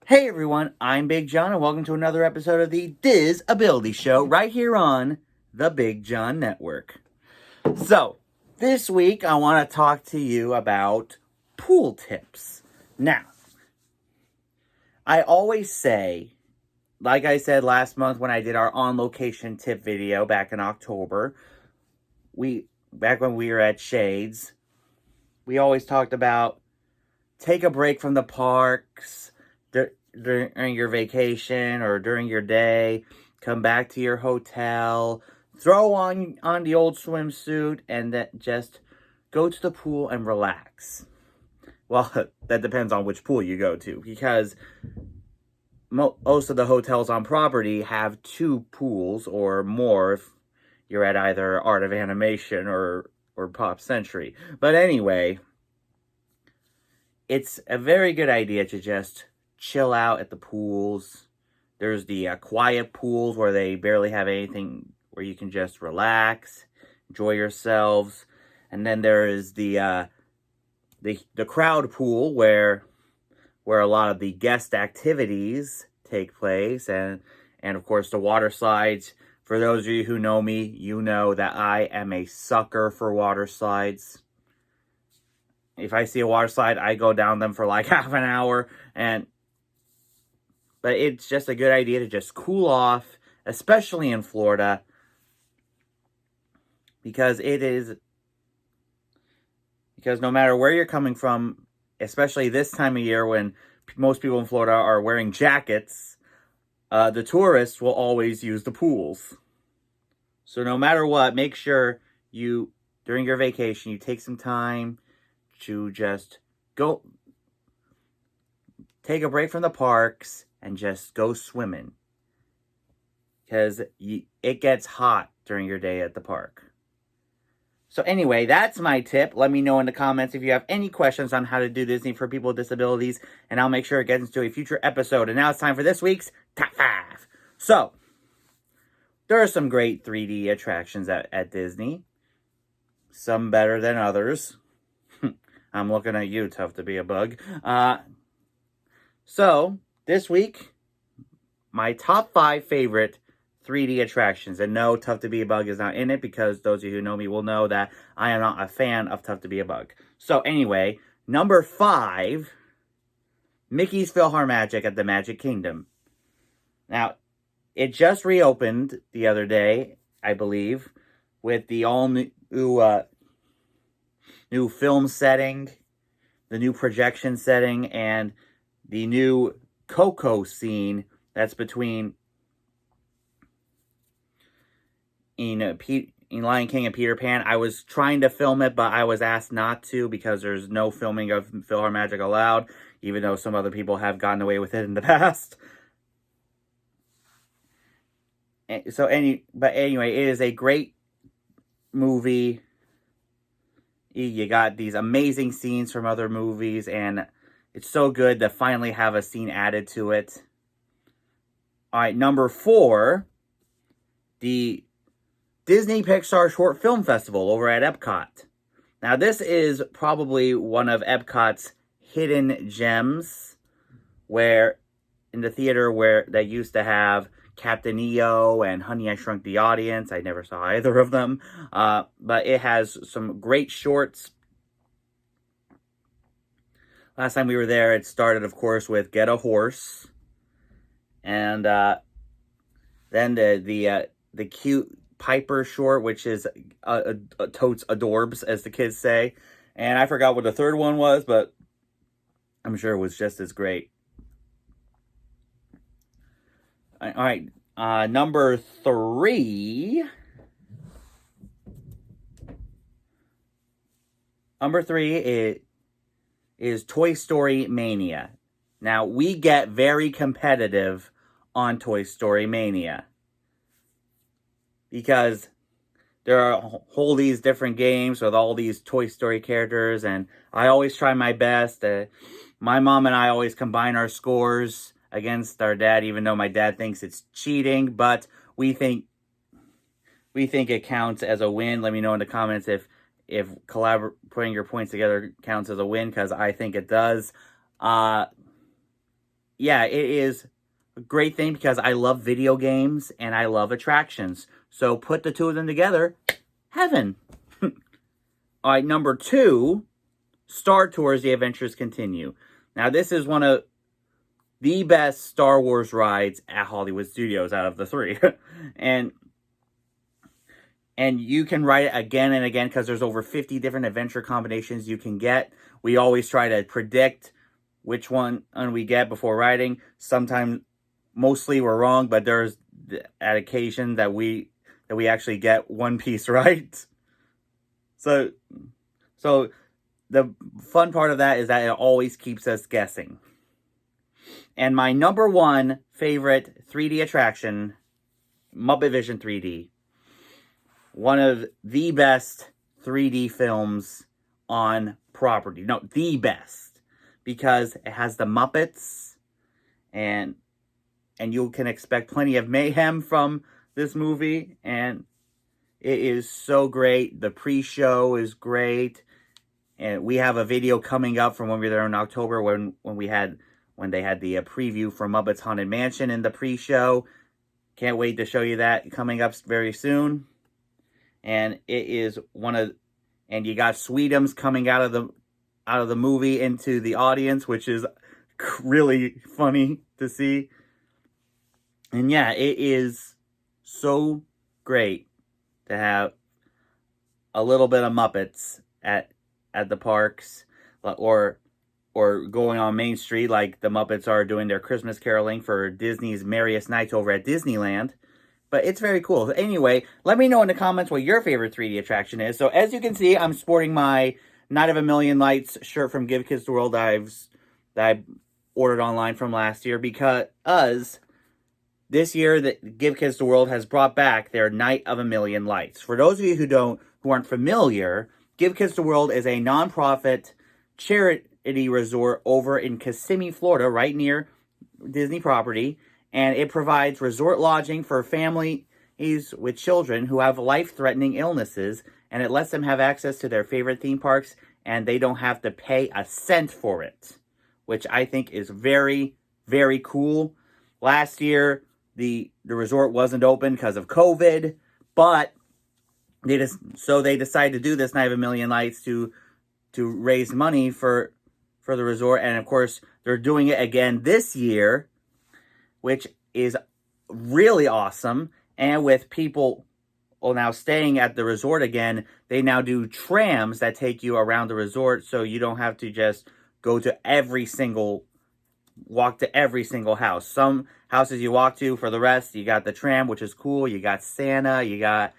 Hey everyone, I'm Big John and welcome to another episode of the Disability Show right here on the Big John Network. So, this week I want to talk to you about pool tips. Now, I always say, like I said last month when I did our on-location tip video back in October, back when we were at Shades, we always talked about take a break from the parks, during your vacation or during your day, come back to your hotel, throw on the old swimsuit, and then just go to the pool and relax. Well, that depends on which pool you go to, because most of the hotels on property have two pools or more if you're at either Art of Animation or Pop Century. But anyway, it's a very good idea to just chill out at the pools. There's the quiet pools where they barely have anything, where you can just relax, enjoy yourselves. And then there is the crowd pool where a lot of the guest activities take place, and of course the water slides. For those of you who know me, you know that I am a sucker for water slides. If I see a water slide, I go down them for like half an hour, but it's just a good idea to just cool off, especially in Florida, because no matter where you're coming from, especially this time of year when most people in Florida are wearing jackets, the tourists will always use the pools. So no matter what, make sure during your vacation, you take some time to just go take a break from the parks and just go swimming, because it gets hot during your day at the park. So anyway, that's my tip. Let me know in the comments if you have any questions on how to do Disney for people with disabilities, and I'll make sure it gets into a future episode. And now it's time for this week's Top 5. So, there are some great 3D attractions at Disney. Some better than others. I'm looking at you, Tough to Be a Bug. So, this week, my top 5 favorite 3D attractions. And no, Tough to Be a Bug is not in it, because those of you who know me will know that I am not a fan of Tough to Be a Bug. So anyway, number 5, Mickey's Philharmagic at the Magic Kingdom. Now, it just reopened the other day, I believe, with the all-new new film setting, the new projection setting, and the new Coco scene that's between in Lion King and Peter Pan. I was trying to film it, but I was asked not to because there's no filming of Philharmagic allowed, even though some other people have gotten away with it in the past. But anyway, it is a great movie. You got these amazing scenes from other movies, and it's so good to finally have a scene added to it. All right, number 4, the Disney Pixar Short Film Festival over at Epcot. Now, this is probably one of Epcot's hidden gems, where in the theater where they used to have Captain EO and Honey, I Shrunk the Audience. I never saw either of them. But it has some great shorts. Last time we were there, it started, of course, with Get a Horse. And then the cute Piper short, which is totes adorbs, as the kids say. And I forgot what the third one was, but I'm sure it was just as great. All right, number 3. Number 3 is Toy Story Mania. Now, we get very competitive on Toy Story Mania, because there are all these different games with all these Toy Story characters, and I always try my best. My mom and I always combine our scores against our dad, even though my dad thinks it's cheating, but we think it counts as a win. Let me know in the comments if putting your points together counts as a win, because I think it does. yeah, it is a great thing because I love video games and I love attractions. So put the two of them together, heaven. All right, number 2, Star Tours: The Adventures Continue. Now, this is one of the best Star Wars rides at Hollywood Studios out of the 3. and you can ride it again and again because there's over 50 different adventure combinations you can get. We always try to predict which one we get before riding. Sometimes, mostly we're wrong, but there's at occasion that we actually get one piece right. So the fun part of that is that it always keeps us guessing. And my number 1 favorite 3D attraction, Muppet Vision 3D. One of the best 3D films on property. No, the best. Because it has the Muppets. And you can expect plenty of mayhem from this movie. And it is so great. The pre-show is great. And we have a video coming up from when we were there in October when they had the preview for Muppet's Haunted Mansion in the pre-show. Can't wait to show you that coming up very soon. And it is and you got Sweetums coming out of the movie into the audience, which is really funny to see. And yeah, it is so great to have a little bit of Muppets at the parks, or going on Main Street like the Muppets are doing their Christmas caroling for Disney's Merriest Nights over at Disneyland. But it's very cool. Anyway, let me know in the comments what your favorite 3D attraction is. So as you can see, I'm sporting my Night of a Million Lights shirt from Give Kids the World that I ordered online from last year, because this year that Give Kids the World has brought back their Night of a Million Lights. For those of you who aren't familiar, Give Kids the World is a nonprofit charity resort over in Kissimmee, Florida, right near Disney property. And it provides resort lodging for families with children who have life-threatening illnesses. And it lets them have access to their favorite theme parks, and they don't have to pay a cent for it, which I think is very, very cool. Last year, the resort wasn't open because of COVID, but they decided to do this Night of a Million Lights to raise money for the resort. And of course, they're doing it again this year, which is really awesome. And with people now staying at the resort again, they now do trams that take you around the resort, so you don't have to just walk to every single house. Some houses you walk to, for the rest, you got the tram, which is cool. You got Santa, you got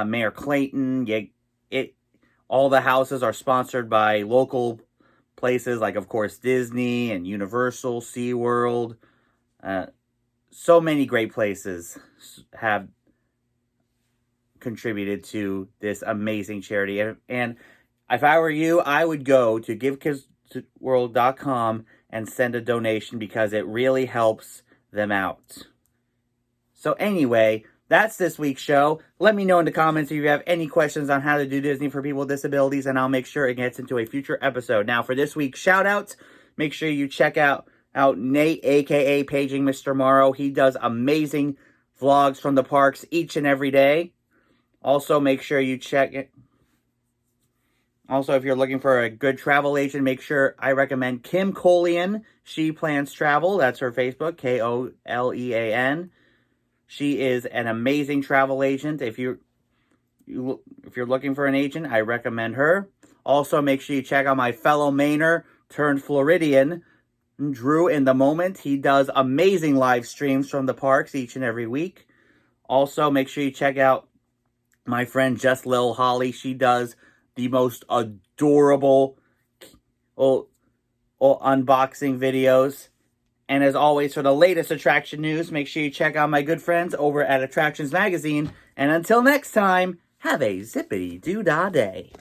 Mayor Clayton. All the houses are sponsored by local places, like, of course, Disney and Universal, SeaWorld. So many great places have contributed to this amazing charity. And if I were you, I would go to givekidsworld.com and send a donation, because it really helps them out. So anyway, that's this week's show. Let me know in the comments if you have any questions on how to do Disney for people with disabilities, and I'll make sure it gets into a future episode. Now, for this week's shout-outs, make sure you check out Nate, a.k.a. Paging Mr. Morrow. He does amazing vlogs from the parks each and every day. Also, make sure you check it. Also, if you're looking for a good travel agent, make sure I recommend Kim Colian. She Plans Travel. That's her Facebook, Kolean. She is an amazing travel agent. If you're looking for an agent, I recommend her. Also, make sure you check out my fellow Mainer turned Floridian, Drew in the Moment. He does amazing live streams from the parks each and every week. Also, make sure you check out my friend Just Lil Holly. She does the most adorable unboxing videos. And as always, for the latest attraction news, make sure you check out my good friends over at Attractions Magazine. And until next time, have a zippity-doo-dah day.